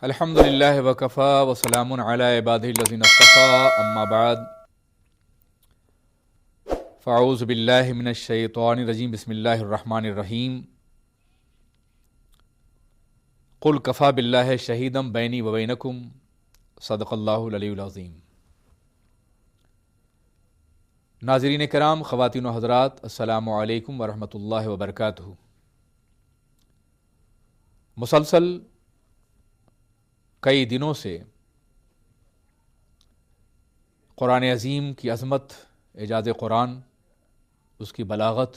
الحمد للہ وکفا وسلام علی عبادہ الذین اصطفی اما بعد فاعوذ باللہ من الشیطان الرجیم بسم اللہ الرحمن الرحیم قل کفا باللہ شہیدا بینی وبینکم صدق اللہ العلی العظیم۔ ناظرین کرام، خواتین و حضرات، السلام علیکم ورحمۃ اللہ وبرکاتہ۔ مسلسل کئی دنوں سے قرآن عظیم کی عظمت، اعجاز قرآن، اس کی بلاغت،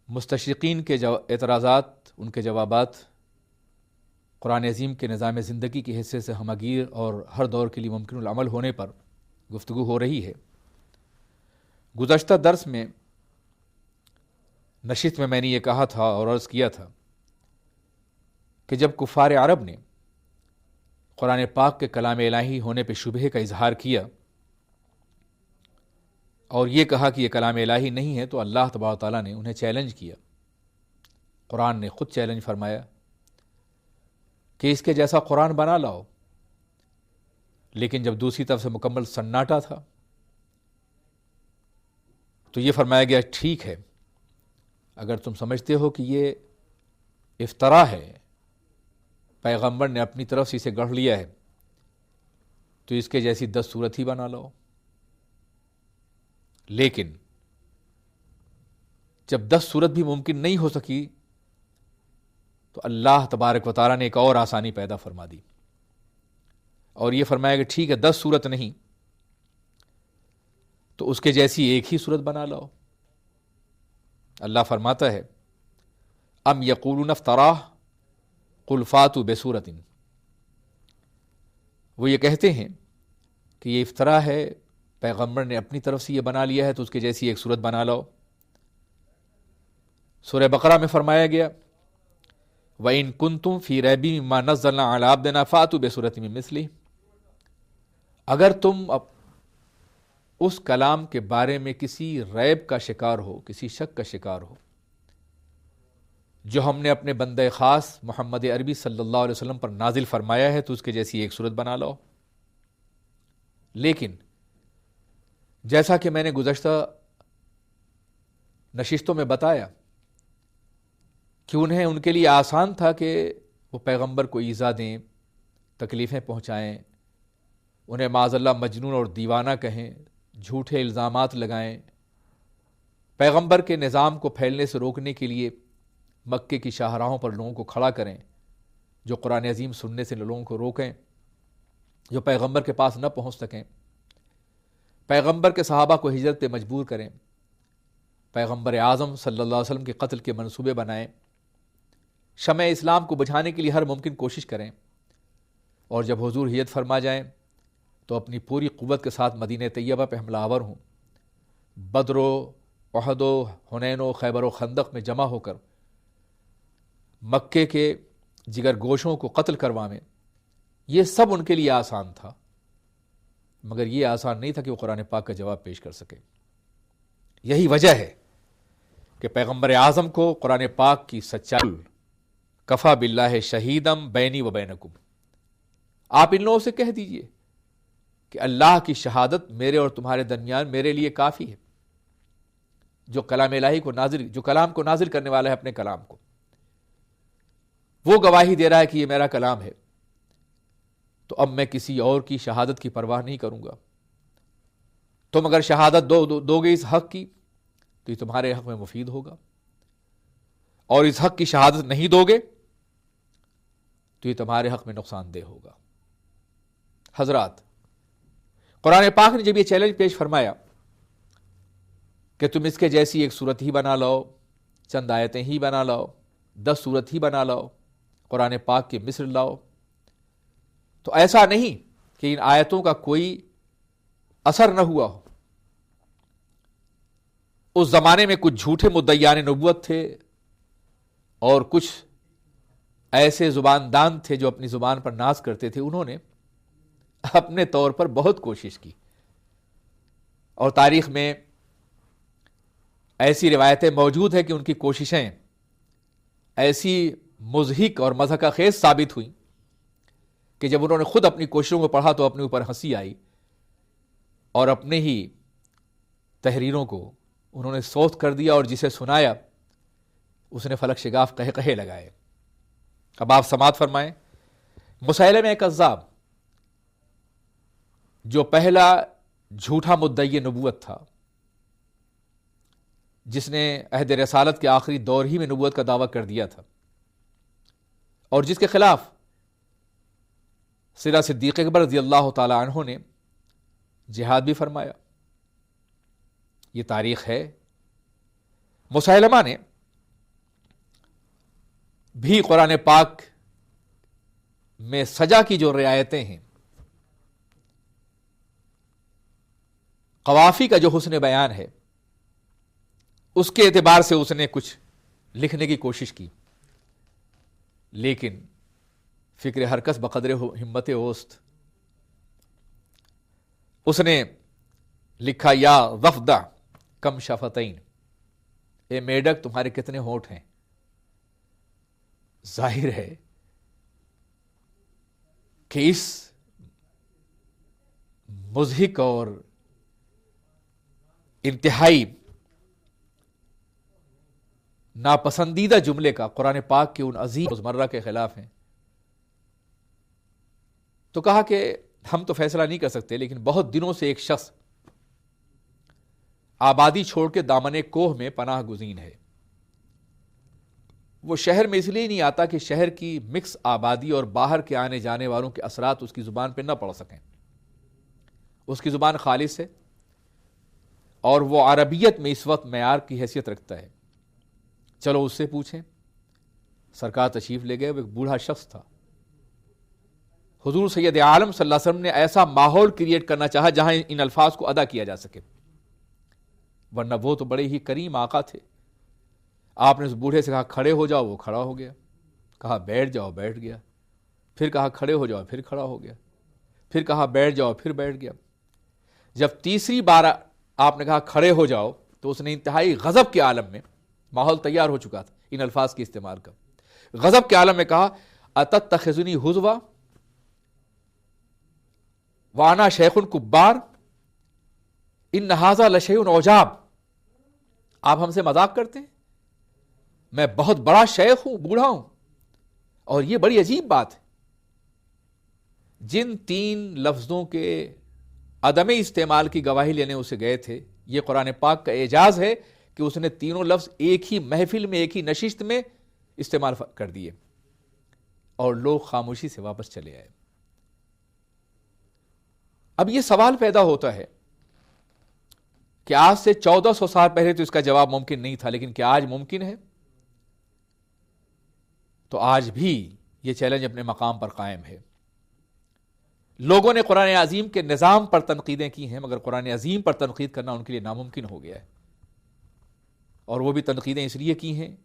مستشرقین کے اعتراضات، ان کے جوابات، قرآن عظیم کے نظام زندگی کے حصے سے ہمگیر اور ہر دور کے لیے ممکن العمل ہونے پر گفتگو ہو رہی ہے۔ گزشتہ درس میں نشست میں نے یہ کہا تھا اور عرض کیا تھا کہ جب کفار عرب نے قرآن پاک کے کلام الہی ہونے پہ شبہے کا اظہار کیا اور یہ کہا کہ یہ کلام الہی نہیں ہے، تو اللہ تبارک و تعالیٰ نے انہیں چیلنج کیا۔ قرآن نے خود چیلنج فرمایا کہ اس کے جیسا قرآن بنا لاؤ، لیکن جب دوسری طرف سے مکمل سناٹا تھا تو یہ فرمایا گیا ٹھیک ہے، اگر تم سمجھتے ہو کہ یہ افطرا ہے، پیغمبر نے اپنی طرف سے اسے گڑھ لیا ہے، تو اس کے جیسی 10 صورت ہی بنا لو۔ لیکن جب 10 صورت بھی ممکن نہیں ہو سکی تو اللہ تبارک و تعالیٰ نے ایک اور آسانی پیدا فرما دی اور یہ فرمایا کہ ٹھیک ہے 10 صورت نہیں تو اس کے جیسی ایک ہی صورت بنا لو۔ اللہ فرماتا ہے ام یقولون افتراہ قل فاتوا بسورۃ، وہ یہ کہتے ہیں کہ یہ افطرا ہے، پیغمبر نے اپنی طرف سے یہ بنا لیا ہے، تو اس کے جیسی ایک صورت بنا لو۔ سورہ بقرہ میں فرمایا گیا وَإِن كُنتُمْ فِي رَيْبٍ مِّمَّا نَزَّلْنَا عَلَىٰ عَبْدِنَا فَأْتُوا بِسُورَةٍ مِّن مِّثْلِهِ، اگر تم اس کلام کے بارے میں کسی ریب کا شکار ہو، کسی شک کا شکار ہو جو ہم نے اپنے بندہ خاص محمد عربی صلی اللہ علیہ وسلم پر نازل فرمایا ہے، تو اس کے جیسی ایک صورت بنا لو۔ لیکن جیسا کہ میں نے گزشتہ نشستوں میں بتایا کہ ان کے لیے آسان تھا کہ وہ پیغمبر کو ایذا دیں، تکلیفیں پہنچائیں، انہیں معاذ اللہ مجنون اور دیوانہ کہیں، جھوٹے الزامات لگائیں، پیغمبر کے نظام کو پھیلنے سے روکنے کے لیے مکے کی شاہراہوں پر لوگوں کو کھڑا کریں، جو قرآن عظیم سننے سے لوگوں کو روکیں، جو پیغمبر کے پاس نہ پہنچ سکیں، پیغمبر کے صحابہ کو ہجرت پہ مجبور کریں، پیغمبر اعظم صلی اللہ علیہ وسلم کے قتل کے منصوبے بنائیں، شمع اسلام کو بجھانے کے لیے ہر ممکن کوشش کریں، اور جب حضور ہجرت فرما جائیں تو اپنی پوری قوت کے ساتھ مدینہ طیبہ پہ حملہ آور ہوں، بدر و احد و حنین و خیبر و خندق میں جمع ہو کر مکے کے جگر گوشوں کو قتل کروائیں، یہ سب ان کے لیے آسان تھا، مگر یہ آسان نہیں تھا کہ وہ قرآن پاک کا جواب پیش کر سکے۔ یہی وجہ ہے کہ پیغمبر اعظم کو قرآن پاک کی سچائی کفا باللہ شہیدم بینی و بینکم، آپ ان لوگوں سے کہہ دیجئے کہ اللہ کی شہادت میرے اور تمہارے درمیان میرے لیے کافی ہے۔ جو کلام الہی کو جو کلام کو نازل کرنے والا ہے اپنے کلام کو، وہ گواہی دے رہا ہے کہ یہ میرا کلام ہے، تو اب میں کسی اور کی شہادت کی پرواہ نہیں کروں گا۔ تم اگر شہادت دو گے اس حق کی تو یہ تمہارے حق میں مفید ہوگا، اور اس حق کی شہادت نہیں دو گے تو یہ تمہارے حق میں نقصان دہ ہوگا۔ حضرات، قرآن پاک نے جب یہ چیلنج پیش فرمایا کہ تم اس کے جیسی ایک صورت ہی بنا لاؤ، چند آیتیں ہی بنا لاؤ، 10 صورت ہی بنا لاؤ، قرآن پاک کے مصر لاؤ، تو ایسا نہیں کہ ان آیتوں کا کوئی اثر نہ ہوا ہو۔ اس زمانے میں کچھ جھوٹے مدعیان نبوت تھے اور کچھ ایسے زباندان تھے جو اپنی زبان پر ناز کرتے تھے، انہوں نے اپنے طور پر بہت کوشش کی، اور تاریخ میں ایسی روایتیں موجود ہیں کہ ان کی کوششیں ایسی مضحک اور مضحکہ خیز ثابت ہوئیں کہ جب انہوں نے خود اپنی کوششوں کو پڑھا تو اپنے اوپر ہنسی آئی اور اپنے ہی تحریروں کو انہوں نے سوت کر دیا، اور جسے سنایا اس نے فلک شگاف کہے کہے لگائے۔ اب آپ سماعت فرمائیں۔ مسیلمہ کذاب جو پہلا جھوٹا مدعی نبوت تھا، جس نے عہد رسالت کے آخری دور ہی میں نبوت کا دعویٰ کر دیا تھا، اور جس کے خلاف سیدنا صدیق اکبر رضی اللہ تعالی عنہ نے جہاد بھی فرمایا، یہ تاریخ ہے۔ مسیلمہ نے بھی قرآن پاک میں سجا کی جو رعایتیں ہیں، قوافی کا جو حسن بیان ہے، اس کے اعتبار سے اس نے کچھ لکھنے کی کوشش کی، لیکن فکر ہر کس بقدر ہمت اوست۔ اس نے لکھا یا ضفدع کم شفتین، اے میڈک تمہارے کتنے ہونٹ ہیں۔ ظاہر ہے کہ اس مضحک اور انتہائی ناپسندیدہ جملے کا قرآن پاک کے ان عظیم روزمرہ کے خلاف ہیں۔ تو کہا کہ ہم تو فیصلہ نہیں کر سکتے، لیکن بہت دنوں سے ایک شخص آبادی چھوڑ کے دامن کوہ میں پناہ گزین ہے۔ وہ شہر میں اس لیے نہیں آتا کہ شہر کی مکس آبادی اور باہر کے آنے جانے والوں کے اثرات اس کی زبان پہ نہ پڑ سکیں۔ اس کی زبان خالص ہے اور وہ عربیت میں اس وقت معیار کی حیثیت رکھتا ہے۔ چلو اس سے پوچھیں۔ سرکار تشریف لے گئے، وہ ایک بوڑھا شخص تھا۔ حضور سید عالم صلی اللہ علیہ وسلم نے ایسا ماحول کریٹ کرنا چاہا جہاں ان الفاظ کو ادا کیا جا سکے، ورنہ وہ تو بڑے ہی کریم آقا تھے۔ آپ نے اس بوڑھے سے کہا کھڑے ہو جاؤ، وہ کھڑا ہو گیا۔ کہا بیٹھ جاؤ، بیٹھ گیا۔ پھر کہا کھڑے ہو جاؤ، پھر کھڑا ہو گیا۔ پھر کہا بیٹھ جاؤ، پھر بیٹھ گیا۔ جب تیسری بار آپ نے کہا کھڑے ہو جاؤ تو اس نے انتہائی غضب کے عالم میں، ماحول تیار ہو چکا تھا ان الفاظ کے استعمال کا، غضب کے عالم میں کہا اتتخذنی ہزوا وانا شیخ کبار ان ھذا لشیء عجاب۔ آپ ہم سے مذاق کرتے ہیں؟ میں بہت بڑا شیخ ہوں، بوڑھا ہوں، اور یہ بڑی عجیب بات ہے۔ جن تین لفظوں کے عدم استعمال کی گواہی لینے اسے گئے تھے، یہ قرآن پاک کا اعجاز ہے کہ اس نے تینوں لفظ ایک ہی محفل میں، ایک ہی نشست میں استعمال کر دیے، اور لوگ خاموشی سے واپس چلے آئے۔ اب یہ سوال پیدا ہوتا ہے کہ آج سے 1400 سال پہلے تو اس کا جواب ممکن نہیں تھا، لیکن کیا آج ممکن ہے؟ تو آج بھی یہ چیلنج اپنے مقام پر قائم ہے۔ لوگوں نے قرآن عظیم کے نظام پر تنقیدیں کی ہیں، مگر قرآن عظیم پر تنقید کرنا ان کے لیے ناممکن ہو گیا ہے، اور وہ بھی تنقیدیں اس لیے کی ہیں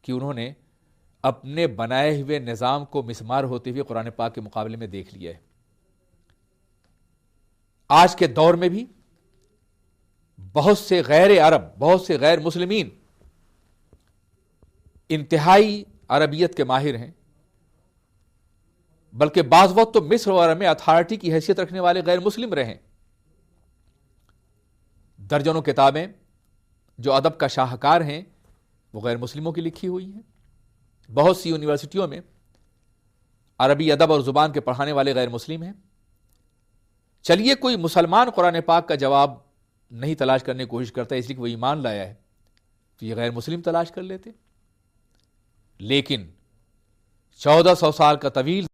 کہ انہوں نے اپنے بنائے ہوئے نظام کو مسمار ہوتے ہوئے قرآن پاک کے مقابلے میں دیکھ لیا ہے۔ آج کے دور میں بھی بہت سے غیر عرب، بہت سے غیر مسلمین انتہائی عربیت کے ماہر ہیں، بلکہ بعض وقت تو مصر وغیرہ میں اتھارٹی کی حیثیت رکھنے والے غیر مسلم رہے۔ درجنوں کتابیں جو ادب کا شاہکار ہیں وہ غیر مسلموں کی لکھی ہوئی ہیں۔ بہت سی یونیورسٹیوں میں عربی ادب اور زبان کے پڑھانے والے غیر مسلم ہیں۔ چلیے کوئی مسلمان قرآن پاک کا جواب نہیں تلاش کرنے کی کوشش کرتا ہے اس لیے کہ وہ ایمان لایا ہے، تو یہ غیر مسلم تلاش کر لیتے۔ لیکن 1400 سال کا طویل